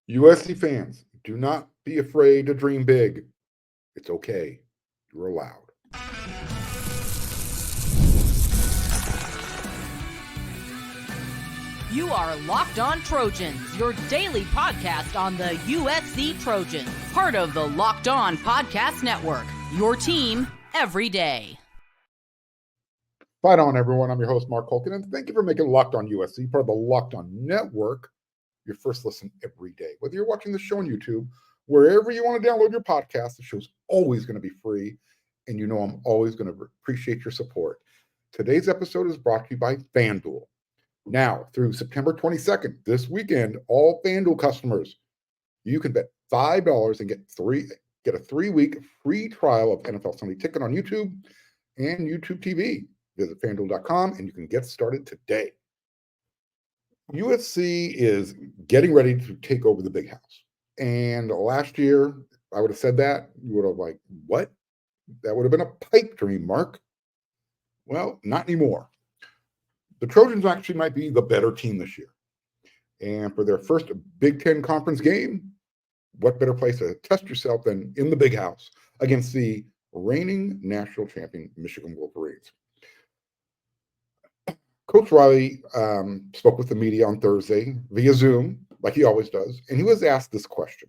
USC fans, do not be afraid to dream big. It's okay. You're allowed. You are Locked On Trojans, your daily podcast on the USC Trojans, part of the Locked On Podcast Network, your team every day. Fight on, everyone. I'm your host, Mark Holkin, and thank you for making Locked On USC, part of the Locked On Network, your first listen every day. Whether you're watching the show on YouTube, wherever you want to download your podcast, the show's always going to be free, and you know I'm always going to appreciate your support. Today's episode is brought to you by FanDuel. Now, through September 22nd, this weekend, all FanDuel customers, you can bet $5 and get a 3-week free trial of NFL Sunday Ticket on YouTube and YouTube TV. Visit FanDuel.com and you can get started today. USC is getting ready to take over the big house. And last year, I would have said that. You would have like, what? That would have been a pipe dream, Mark. Well, not anymore. The Trojans actually might be the better team this year. And for their first Big Ten conference game, what better place to test yourself than in the big house against the reigning national champion Michigan Wolverines. Coach Riley spoke with the media on Thursday via Zoom, like he always does, and he was asked this question.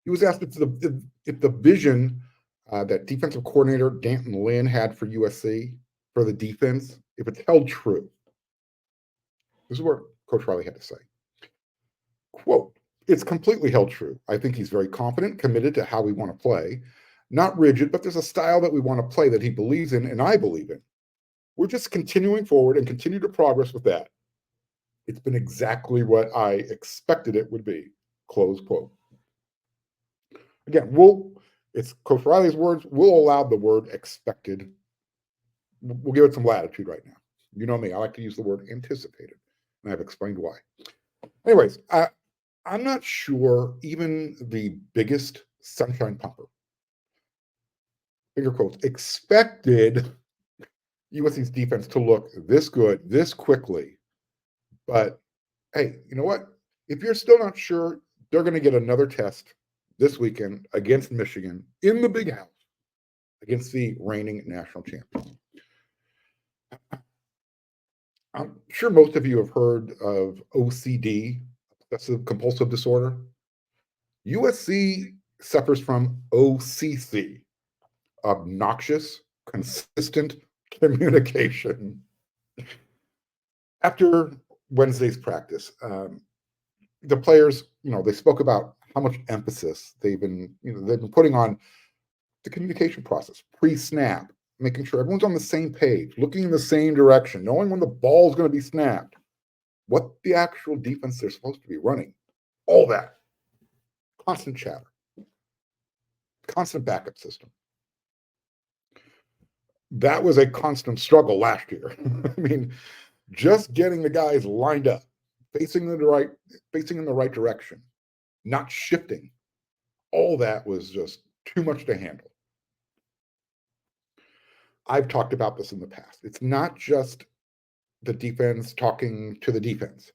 He was asked if the vision that defensive coordinator Danton Lynn had for USC, for the defense, if it's held true. This is what Coach Riley had to say. Quote, "It's completely held true. I think he's very confident, committed to how we want to play. Not rigid, but there's a style that we want to play that he believes in and I believe in. We're just continuing forward and continue to progress with that. It's been exactly what I expected it would be." Close quote. Again, it's Coach Riley's words. We'll allow the word expected. We'll give it some latitude right now. You know me, I like to use the word anticipated, and I've explained why. Anyways, I'm not sure even the biggest sunshine pumper, finger quotes, expected USC's defense to look this good, this quickly. But hey, you know what? If you're still not sure, they're going to get another test this weekend against Michigan in the big house against the reigning national champions. I'm sure most of you have heard of OCD, obsessive compulsive disorder. USC suffers from OCC, obnoxious, consistent communication. After Wednesday's practice, the players, they spoke about how much emphasis they've been putting on the communication process, pre-snap, making sure everyone's on the same page, looking in the same direction, knowing when the ball is going to be snapped, what the actual defense they're supposed to be running, all that. Constant chatter, constant backup system. That was a constant struggle last year. I mean, just getting the guys lined up, facing in the right direction, not shifting. All that was just too much to handle. I've talked about this in the past. It's not just the defense talking to the defense.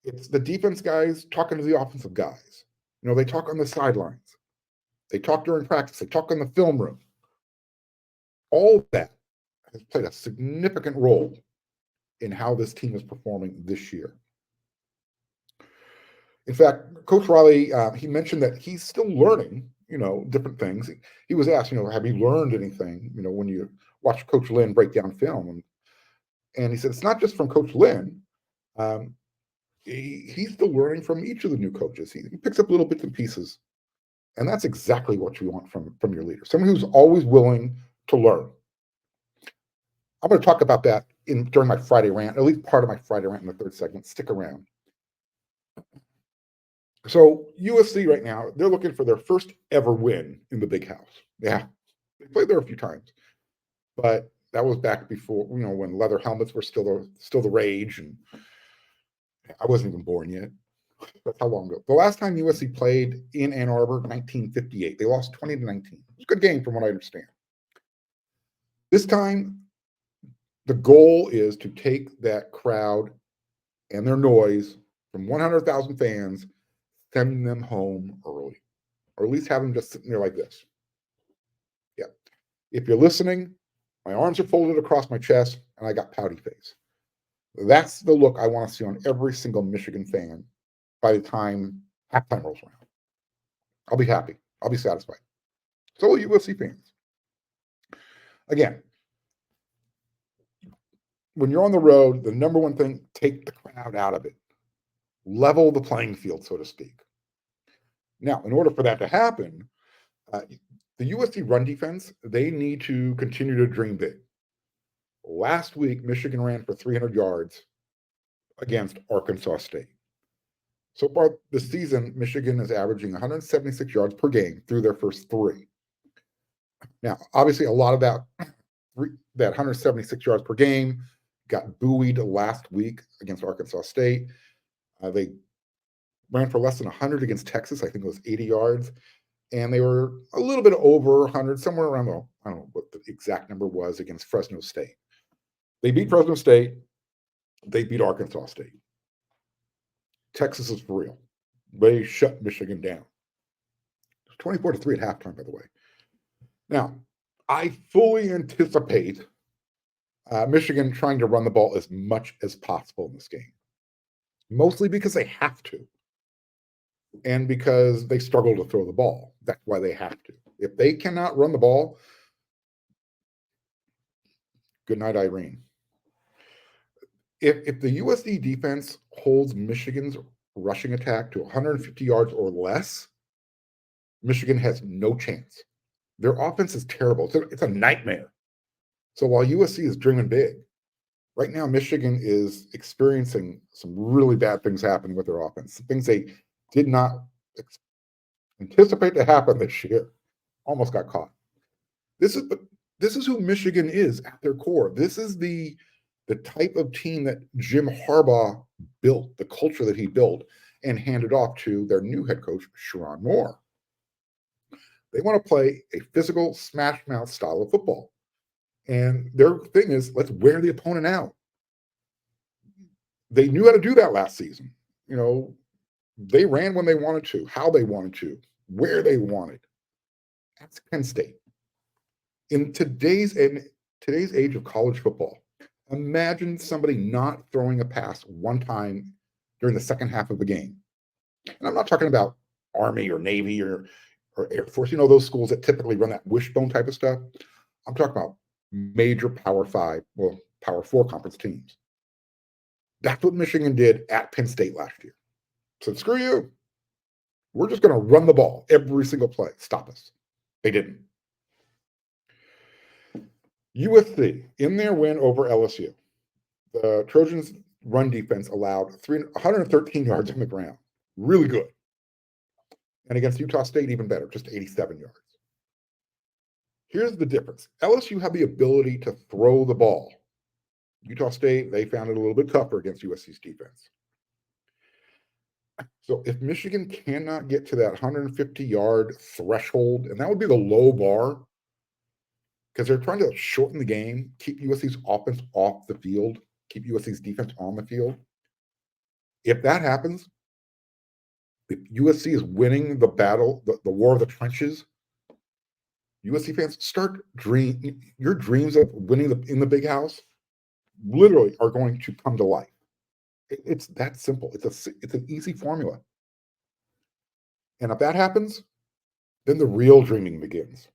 It's the defense guys talking to the offensive guys. They talk on the sidelines. They talk during practice. They talk in the film room. All that has played a significant role in how this team is performing this year. In fact, Coach Riley, he mentioned that he's still learning, different things. He was asked, have you learned anything, when you watch Coach Lynn break down film? And he said, it's not just from Coach Lynn. He's still learning from each of the new coaches. He picks up little bits and pieces. And that's exactly what you want from your leader. Someone who's always willing to learn. I'm going to talk about that during my Friday rant, at least part of my Friday rant in the third segment. Stick around. So USC right now, they're looking for their first ever win in the big house. Yeah, they played there a few times, but that was back before, when leather helmets were still the rage, and I wasn't even born yet. That's how long ago. The last time USC played in Ann Arbor, 1958. They lost 20-19. It was a good game from what I understand. This time, the goal is to take that crowd and their noise from 100,000 fans send them home early, or at least have them just sitting there like this. Yeah. If you're listening, my arms are folded across my chest and I got pouty face. That's the look I want to see on every single Michigan fan by the time halftime rolls around. I'll be happy. I'll be satisfied. So will USC fans. Again, when you're on the road, the number one thing, take the crowd out of it. Level the playing field, so to speak. Now, in order for that to happen, the USC run defense, they need to continue to dream big. Last week, Michigan ran for 300 yards against Arkansas State. So far this season, Michigan is averaging 176 yards per game through their first three. Now, obviously, a lot of that 176 yards per game got buoyed last week against Arkansas State. They ran for less than 100 against Texas. I think it was 80 yards. And they were a little bit over 100, somewhere around, I don't know what the exact number was, against Fresno State. They beat Fresno State. They beat Arkansas State. Texas is for real. They shut Michigan down. It was 24-3 at halftime, by the way. Now, I fully anticipate Michigan trying to run the ball as much as possible in this game, mostly because they have to, and because they struggle to throw the ball. That's why they have to. If they cannot run the ball, good night, Irene. If the USC defense holds Michigan's rushing attack to 150 yards or less, Michigan has no chance. Their offense is terrible. It's a nightmare. So while USC is dreaming big, right now Michigan is experiencing some really bad things happening with their offense, things they did not anticipate to happen this year. Almost got caught. This is who Michigan is at their core. This is the type of team that Jim Harbaugh built, the culture that he built, and handed off to their new head coach, Sherrone Moore. They want to play a physical, smash-mouth style of football. And their thing is, let's wear the opponent out. They knew how to do that last season. You know, they ran when they wanted to, how they wanted to, where they wanted. That's Penn State. In today's age of college football, imagine somebody not throwing a pass one time during the second half of the game. And I'm not talking about Army or Navy or Air Force, those schools that typically run that wishbone type of stuff. I'm talking about major Power 5, Power 4 conference teams. That's what Michigan did at Penn State last year. So screw you. We're just going to run the ball every single play. Stop us. They didn't. USC, in their win over LSU, the Trojans' run defense allowed 113 yards on the ground. Really good. And against Utah State, even better, just 87 yards. Here's the difference. LSU had the ability to throw the ball. Utah State, they found it a little bit tougher against USC's defense. So if Michigan cannot get to that 150-yard threshold, and that would be the low bar, because they're trying to shorten the game, keep USC's offense off the field, keep USC's defense on the field. If that happens, if USC is winning the battle, the war of the trenches, USC fans start your dreams of winning in the big house literally are going to come to life. It's that simple. It's an easy formula. And if that happens, then the real dreaming begins.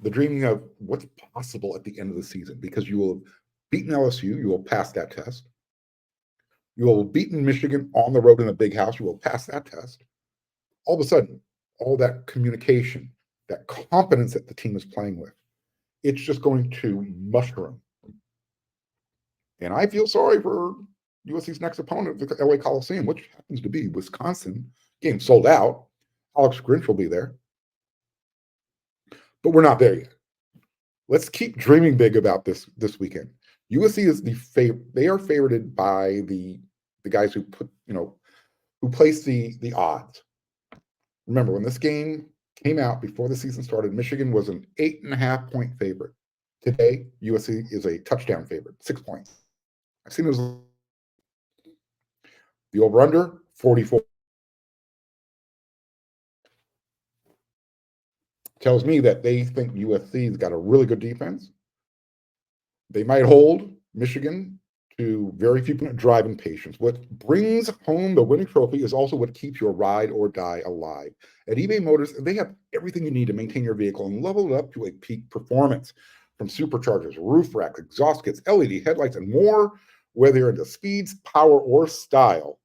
The dreaming of what's possible at the end of the season, because you will have beaten LSU, you will pass that test. You will have beaten Michigan on the road in a big house, you will pass that test. All of a sudden, all that communication, that confidence that the team is playing with, it's just going to mushroom. And I feel sorry for USC's next opponent, the LA Coliseum, which happens to be Wisconsin. Game sold out. Alex Grinch will be there. But we're not there yet. Let's keep dreaming big about this weekend. USC is the favorite. They are favorited by the guys who who place the odds. Remember, when this game came out before the season started, Michigan was an 8.5-point favorite. Today, USC is a touchdown favorite, 6 points. I've seen the over-under, 44. tells me that they think USC's got a really good defense. They might hold Michigan to very few driving patience. What brings home the winning trophy is also what keeps your ride or die alive. At eBay Motors, they have everything you need to maintain your vehicle and level it up to a peak performance. From superchargers, roof racks, exhaust kits, LED headlights, and more, whether you're into speeds, power, or style,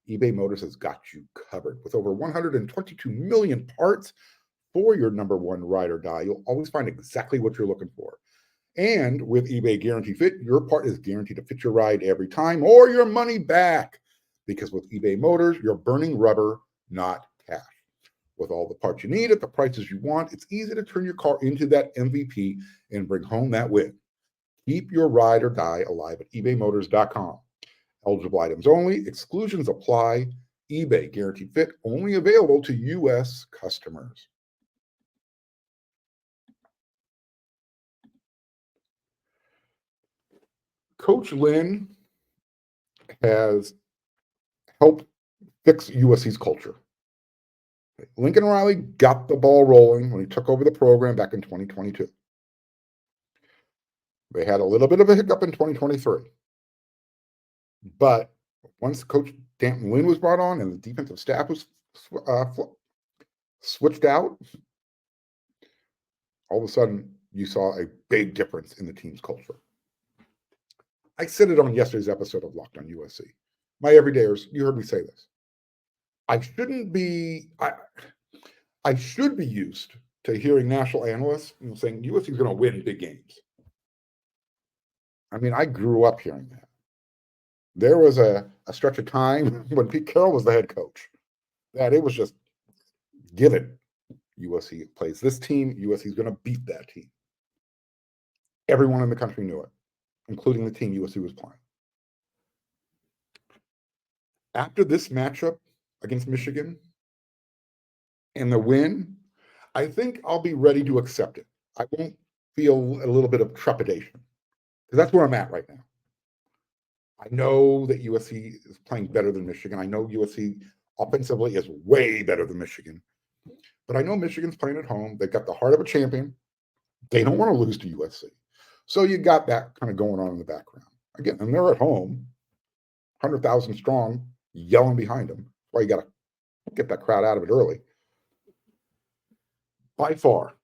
eBay Motors has got you covered. With over 122 million parts for your number one ride or die, you'll always find exactly what you're looking for. And with eBay Guarantee Fit, your part is guaranteed to fit your ride every time or your money back. Because with eBay Motors, you're burning rubber, not cash. With all the parts you need at the prices you want, it's easy to turn your car into that MVP and bring home that win. Keep your ride or die alive at ebaymotors.com. Eligible items only, exclusions apply. eBay Guaranteed Fit only available to U.S. customers. Coach Lynn has helped fix USC's culture. Lincoln Riley got the ball rolling when he took over the program back in 2022. They had a little bit of a hiccup in 2023. But once Coach Lynn was brought on and the defensive staff was switched out, all of a sudden you saw a big difference in the team's culture. I said it on yesterday's episode of Locked on USC. My everydayers, you heard me say this. I should be used to hearing national analysts saying USC is going to win big games. I mean, I grew up hearing that. There was a stretch of time when Pete Carroll was the head coach that it was just given USC plays this team, USC is going to beat that team. Everyone in the country knew it, including the team USC was playing. After this matchup against Michigan and the win, I think I'll be ready to accept it. I won't feel a little bit of trepidation because that's where I'm at right now. I know that USC is playing better than Michigan. I know USC offensively is way better than Michigan. But I know Michigan's playing at home. They've got the heart of a champion. They don't want to lose to USC. So you got that kind of going on in the background. Again, and they're at home, 100,000 strong, yelling behind them. Well, you got to get that crowd out of it early. By far,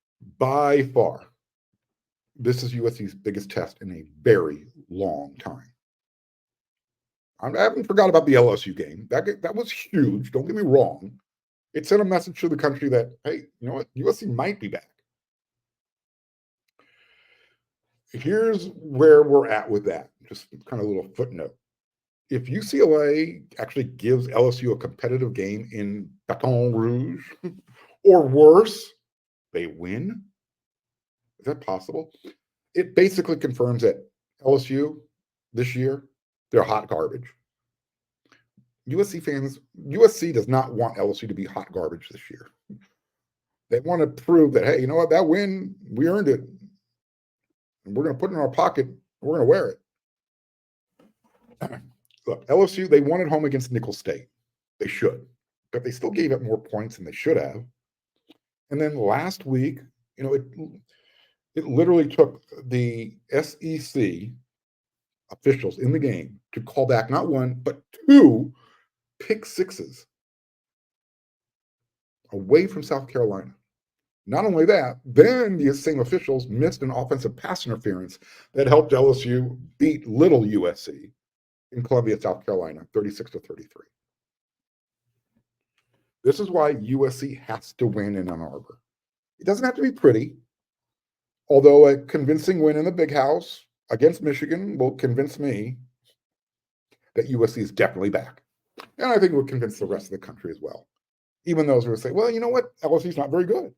this is USC's biggest test in a very long time. I haven't forgot about the LSU game. That was huge. Don't get me wrong. It sent a message to the country that, hey, you know what? USC might be back. Here's where we're at with that. Just kind of a little footnote. If UCLA actually gives LSU a competitive game in Baton Rouge, or worse, they win, is that possible? It basically confirms that LSU this year, they're hot garbage. USC does not want LSU to be hot garbage this year. They want to prove that, hey, you know what, that win, we earned it. And we're going to put it in our pocket. We're going to wear it. Look, LSU, they won at home against Nicholls State. They should. But they still gave up more points than they should have. And then last week, it literally took the SEC officials in the game to call back not one, but two pick sixes away from South Carolina. Not only that, then the same officials missed an offensive pass interference that helped LSU beat little USC in Columbia, South Carolina, 36-33. This is why USC has to win in Ann Arbor. It doesn't have to be pretty, although a convincing win in the Big House against Michigan will convince me that USC is definitely back. And I think it would convince the rest of the country as well. Even those who would say, well, you know what? LSU's not very good.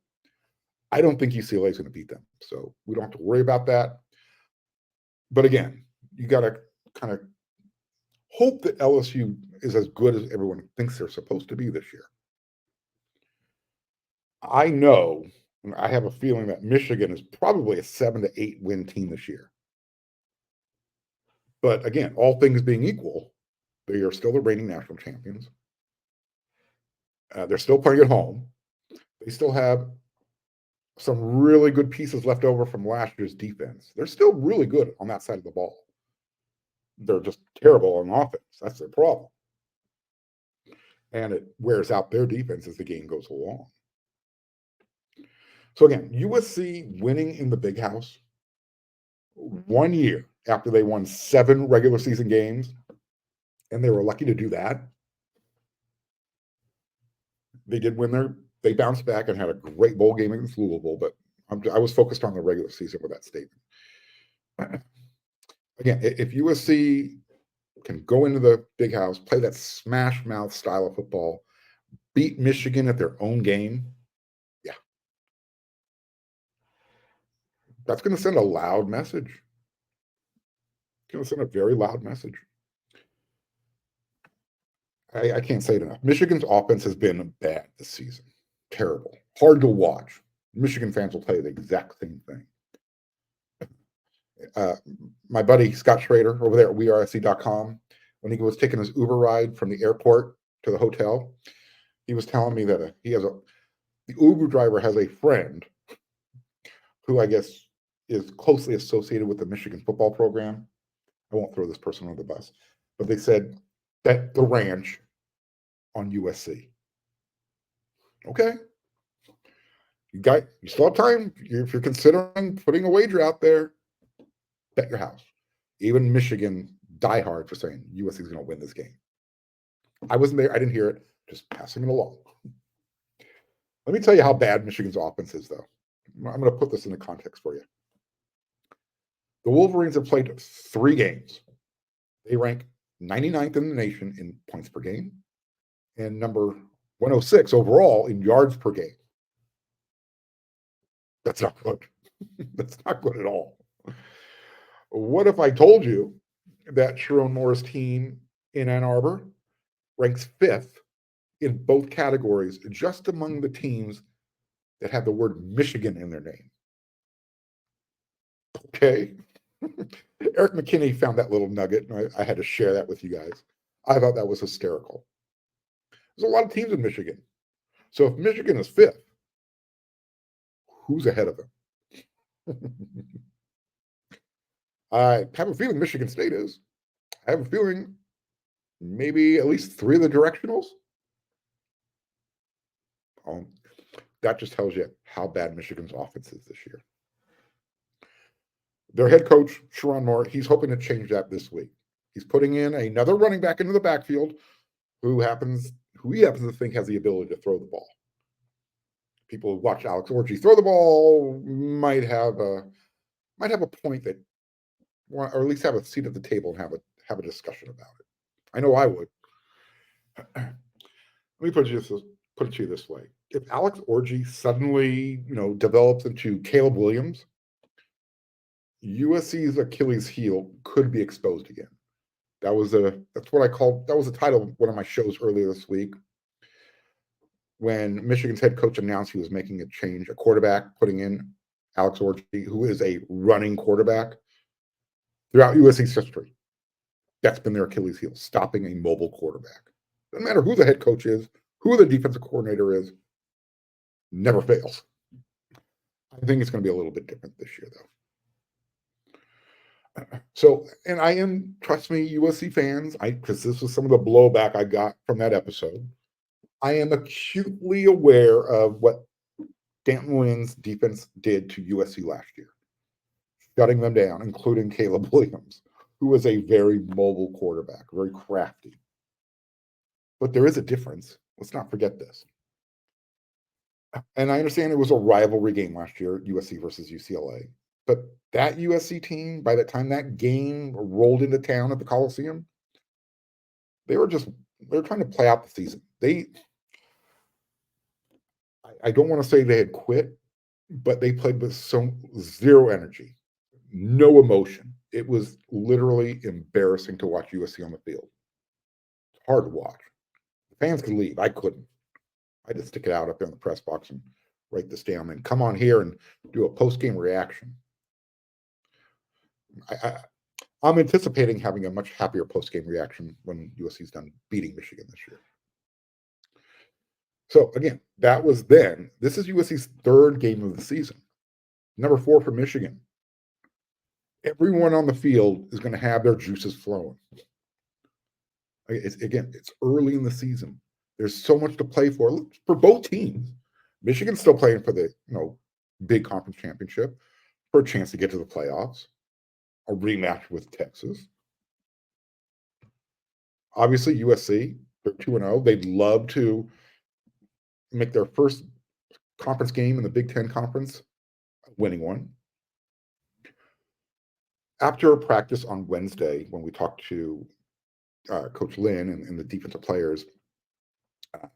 I don't think UCLA is going to beat them. So we don't have to worry about that. But again, you got to kind of hope that LSU is as good as everyone thinks they're supposed to be this year. I know, and I have a feeling that Michigan is probably a 7 to 8 win team this year. But again, all things being equal, they are still the reigning national champions. They're still playing at home. They still have some really good pieces left over from last year's defense. They're still really good on that side of the ball. They're just terrible on offense. That's their problem. And it wears out their defense as the game goes along. So again, USC winning in the Big House 1 year after they won 7 regular season games, and they were lucky to do that. They bounced back and had a great bowl game against Louisville, but I was focused on the regular season with that statement. Again, if USC can go into the Big House, play that smash mouth style of football, beat Michigan at their own game, yeah, that's going to send a loud message. It's going to send a very loud message. I can't say it enough. Michigan's offense has been bad this season. Terrible. Hard to watch. Michigan fans will tell you the exact same thing. My buddy Scott Schrader over there at wearesc.com, when he was taking his Uber ride from the airport to the hotel, he was telling me that the Uber driver has a friend who I guess is closely associated with the Michigan football program. I won't throw this person under the bus, but they said bet the ranch on USC. Okay. You still have time. If you're considering putting a wager out there, bet your house. Even Michigan diehard for saying USC is going to win this game. I wasn't there. I didn't hear it. Just passing it along. Let me tell you how bad Michigan's offense is, though. I'm going to put this into context for you. The Wolverines have played 3 games. They rank 99th in the nation in points per game and number 106 overall in yards per game. That's not good. That's not good at all. What if I told you that Sharon Moore's team in Ann Arbor ranks 5th in both categories, just among the teams that have the word Michigan in their name? Okay. Eric McKinney found that little nugget, and I had to share that with you guys. I thought that was hysterical. There's a lot of teams in Michigan. So if Michigan is 5th, who's ahead of them? I have a feeling Michigan State is. I have a feeling maybe at least 3 of the directionals. That just tells you how bad Michigan's offense is this year. Their head coach, Sharon Moore, he's hoping to change that this week. He's putting in another running back into the backfield who he happens to think has the ability to throw the ball. People who watch Alex Orgy throw the ball might have a point that, or at least have a seat at the table and have a discussion about it. I know I would. Let me put it to you this way: if Alex Orgy suddenly, develops into Caleb Williams, USC's Achilles heel could be exposed again. That was the title of one of my shows earlier this week, when Michigan's head coach announced he was making a quarterback, putting in Alex Orgy, who is a running quarterback. Throughout USC's history, that's been their Achilles heel, stopping a mobile quarterback. Doesn't matter who the head coach is, who the defensive coordinator is, never fails. I think it's going to be a little bit different this year, though. So, and trust me, USC fans, because this was some of the blowback I got from that episode, I am acutely aware of what Stanton Lynn's defense did to USC last year, shutting them down, including Caleb Williams, who was a very mobile quarterback, very crafty. But there is a difference. Let's not forget this. And I understand it was a rivalry game last year, USC versus UCLA. But that USC team, by the time that game rolled into town at the Coliseum, they were trying to play out the season. I don't want to say they had quit, but they played with zero energy, no emotion. It was literally embarrassing to watch USC on the field. It's hard to watch. The fans can leave. I couldn't. I had to stick it out up there in the press box and write this down and come on here and do a post-game reaction. I'm anticipating having a much happier post-game reaction when USC's done beating Michigan this year. So again, that was then. This is USC's third game of the season. Number 4 for Michigan. Everyone on the field is going to have their juices flowing. It's early in the season. There's so much to play for both teams. Michigan's still playing for the big conference championship, for a chance to get to the playoffs, a rematch with Texas. Obviously, USC, they're 2-0. They'd love to make their first conference game in the Big Ten Conference, winning one. After practice on Wednesday, when we talked to Coach Lynn and the defensive players,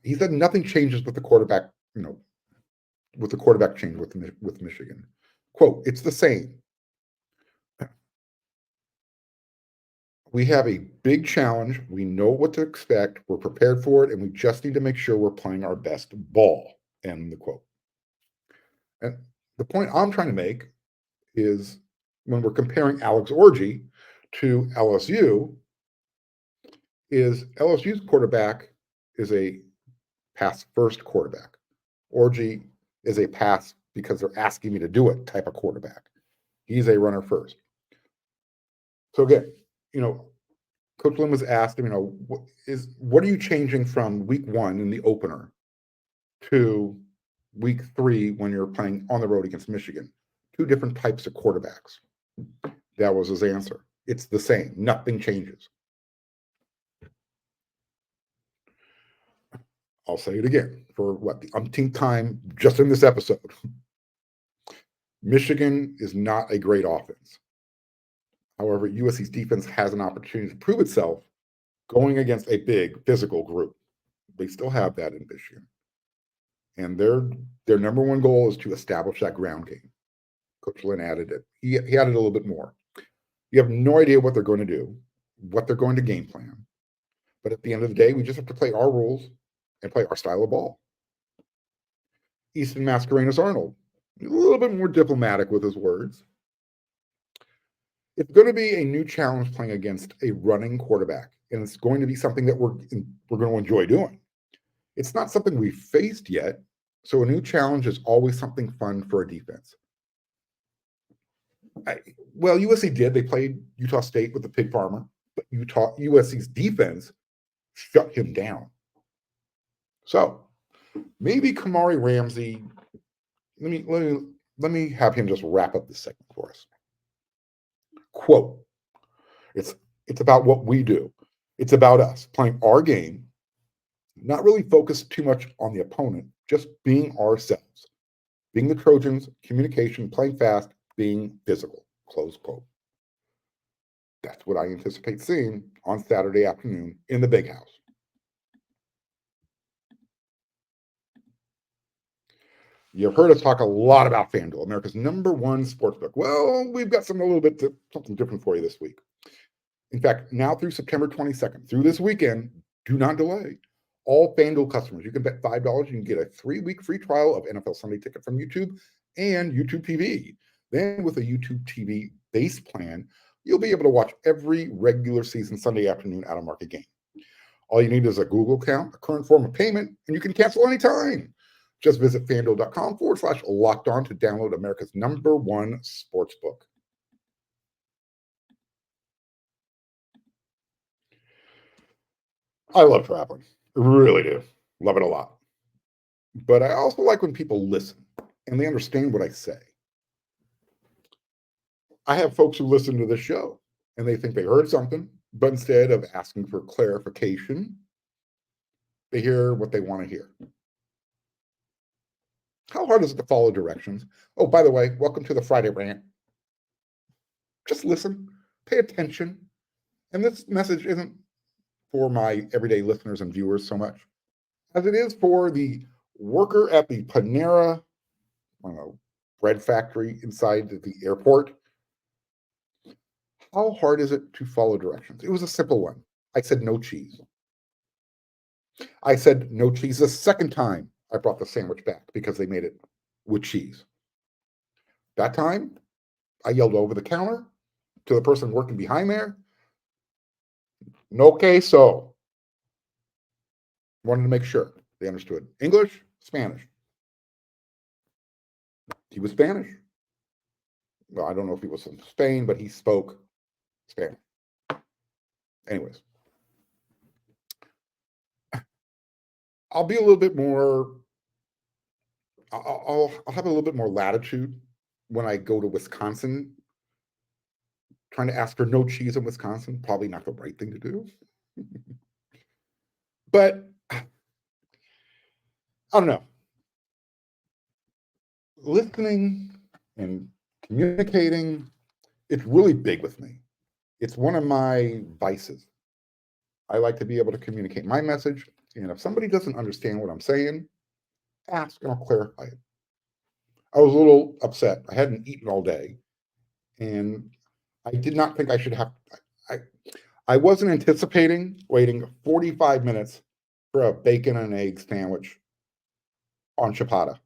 he said nothing changes with the quarterback, with the quarterback change with Michigan. Quote, it's the same. We have a big challenge. We know what to expect. We're prepared for it, and we just need to make sure we're playing our best ball. End the quote. And the point I'm trying to make is when we're comparing Alex Orji to LSU, is LSU's quarterback is a pass-first quarterback. Orji is a pass because they're asking me to do it type of quarterback. He's a runner first. So again, Coach Lynn was asked, what are you changing from week 1 in the opener to week 3 when you're playing on the road against Michigan? 2 different types of quarterbacks. That was his answer. It's the same. Nothing changes. I'll say it again for the umpteenth time just in this episode. Michigan is not a great offense. However, USC's defense has an opportunity to prove itself going against a big physical group. They still have that in Michigan. And their number one goal is to establish that ground game. Coach Lynn added it. He added a little bit more. You have no idea what they're going to do, what they're going to game plan. But at the end of the day, we just have to play our rules and play our style of ball. Easton Mascarenas-Arnold, a little bit more diplomatic with his words. It's going to be a new challenge playing against a running quarterback, and it's going to be something that we're going to enjoy doing. It's not something we've faced yet, so a new challenge is always something fun for a defense. USC did. They played Utah State with the pig farmer, but USC's defense shut him down. So maybe Kamari Ramsey. Let me have him just wrap up this segment for us. Quote, it's about what we do. It's about us playing our game, not really focused too much on the opponent, just being ourselves, being the Trojans, communication, playing fast, being physical, close quote. That's what I anticipate seeing on Saturday afternoon in the Big House. You've heard us talk a lot about FanDuel, America's #1 sportsbook. Well, we've got something different for you this week. In fact, now through September 22nd, through this weekend, do not delay. All FanDuel customers, you can bet $5. You can get a 3-week free trial of NFL Sunday Ticket from YouTube and YouTube TV. Then with a YouTube TV base plan, you'll be able to watch every regular season Sunday afternoon out-of-market game. All you need is a Google account, a current form of payment, and you can cancel anytime. Just visit FanDuel.com/lockedon to download America's #1 sportsbook. I love traveling. I really do. Love it a lot. But I also like when people listen and they understand what I say. I have folks who listen to this show and they think they heard something, but instead of asking for clarification, they hear what they want to hear. How hard is it to follow directions? Oh, by the way, welcome to the Friday rant. Just listen, pay attention. And this message isn't for my everyday listeners and viewers so much as it is for the worker at the Panera, bread factory inside the airport. How hard is it to follow directions? It was a simple one. I said no cheese. I said no cheese the second time I brought the sandwich back because they made it with cheese. That time, I yelled over the counter to the person working behind there, no queso. Wanted to make sure They understood English, Spanish. He was Spanish. Well, I don't know if he was from Spain, but he spoke Spanish. Anyways, I'll be a little bit more, I'll have a little bit more latitude when I go to Wisconsin. Trying to ask for no cheese in Wisconsin, probably not the right thing to do. But I don't know. Listening and communicating, it's really big with me. It's one of my vices. I like to be able to communicate my message. And if somebody doesn't understand what I'm saying, ask and I'll clarify it. I was a little upset. I hadn't eaten all day. And I did not think I should have. I wasn't anticipating waiting 45 minutes for a bacon and egg sandwich on ciabatta.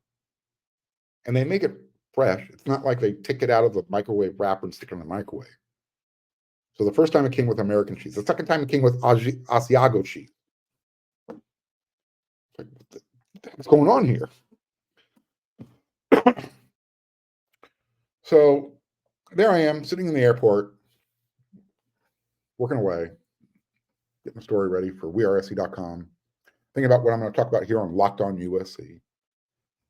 And they make it fresh. It's not like they take it out of the microwave wrapper and stick it in the microwave. So the first time it came with American cheese. The second time it came with Asiago cheese. Like, what's going on here? So there I am, sitting in the airport, working away, getting the story ready for wearesc.com, thinking about what I'm going to talk about here on Locked On USC.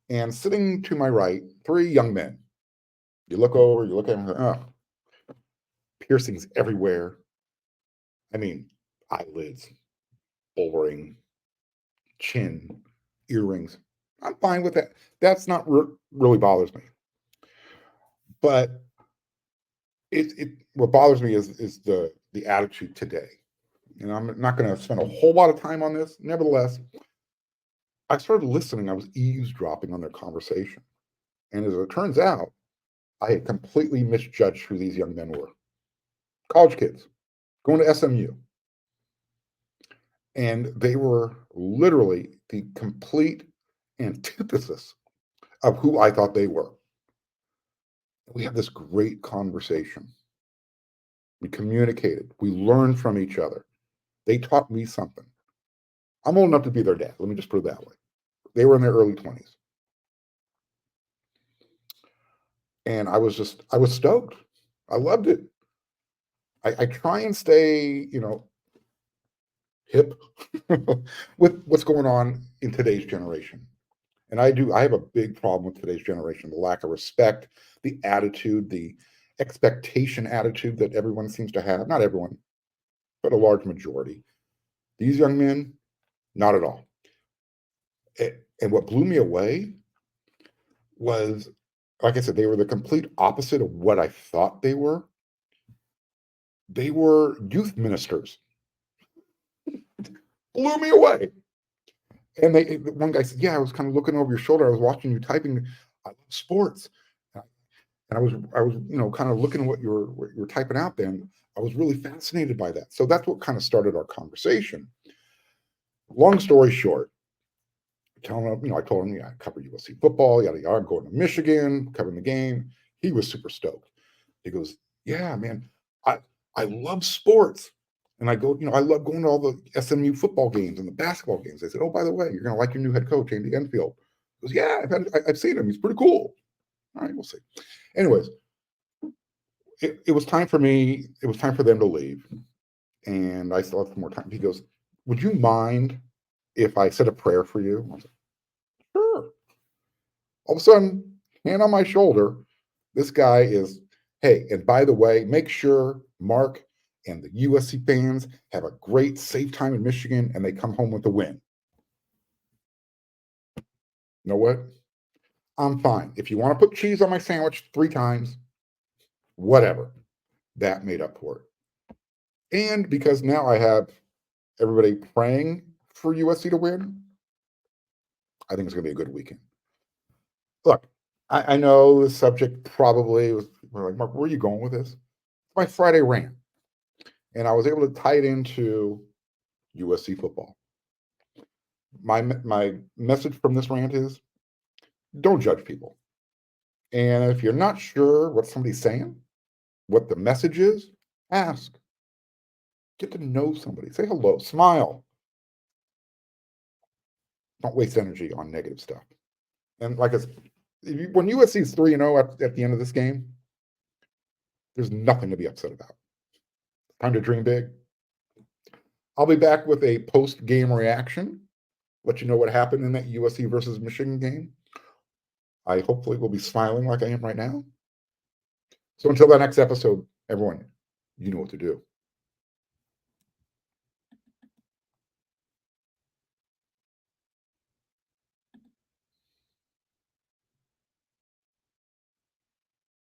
And sitting to my right, three young men. You look over, you look at them, oh, piercings everywhere. I mean, eyelids, bullring, chin, earrings. I'm fine with that. That's not really bothers me. But what bothers me is the attitude today. And I'm not going to spend a whole lot of time on this. Nevertheless, I started listening. I was eavesdropping on their conversation. And as it turns out, I had completely misjudged who these young men were. College kids going to SMU. And they were literally the complete antithesis of who I thought they were. We had this great conversation. We communicated. We learned from each other. They taught me something. I'm old enough to be their dad. Let me just put it that way. They were in their early 20s. And I was stoked. I loved it. I try and stay, hip with what's going on in today's generation. And I have a big problem with today's generation, the lack of respect, the attitude, the expectation attitude that everyone seems to have. Not everyone, but a large majority. These young men, not at all. And what blew me away was, like I said, they were the complete opposite of what I thought they were. They were youth ministers. Blew me away. And one guy said, yeah, I was kind of looking over your shoulder. I was watching you typing. I love sports. And I was kind of looking at what you were typing out then. I was really fascinated by that. So that's what kind of started our conversation. Long story short, I told him, yeah, I cover USC football, yada, yada. I'm going to Michigan, covering the game. He was super stoked. He goes, yeah, man, I love sports. And I go, I love going to all the SMU football games and the basketball games. I said, oh, by the way, you're going to like your new head coach, Andy Enfield. He goes, yeah, I've seen him. He's pretty cool. All right, we'll see. Anyways, it was time for me. It was time for them to leave. And I still have some more time. He goes, would you mind if I said a prayer for you? I was like, sure. All of a sudden, hand on my shoulder, this guy is, hey, and by the way, make sure Mark and the USC fans have a great, safe time in Michigan and they come home with a win. You know what? I'm fine. If you want to put cheese on my sandwich 3 times, whatever. That made up for it. And because now I have everybody praying for USC to win, I think it's going to be a good weekend. Look, I know the subject probably was, we're like, Mark, where are you going with this? It's my Friday rant. And I was able to tie it into USC football. My message from this rant is, don't judge people. And if you're not sure what somebody's saying, what the message is, ask. Get to know somebody. Say hello. Smile. Don't waste energy on negative stuff. And like I said, when USC is 3-0 at the end of this game, there's nothing to be upset about. Time to dream big. I'll be back with a post-game reaction. Let you know what happened in that USC versus Michigan game. I hopefully will be smiling like I am right now. So until the next episode, everyone, you know what to do.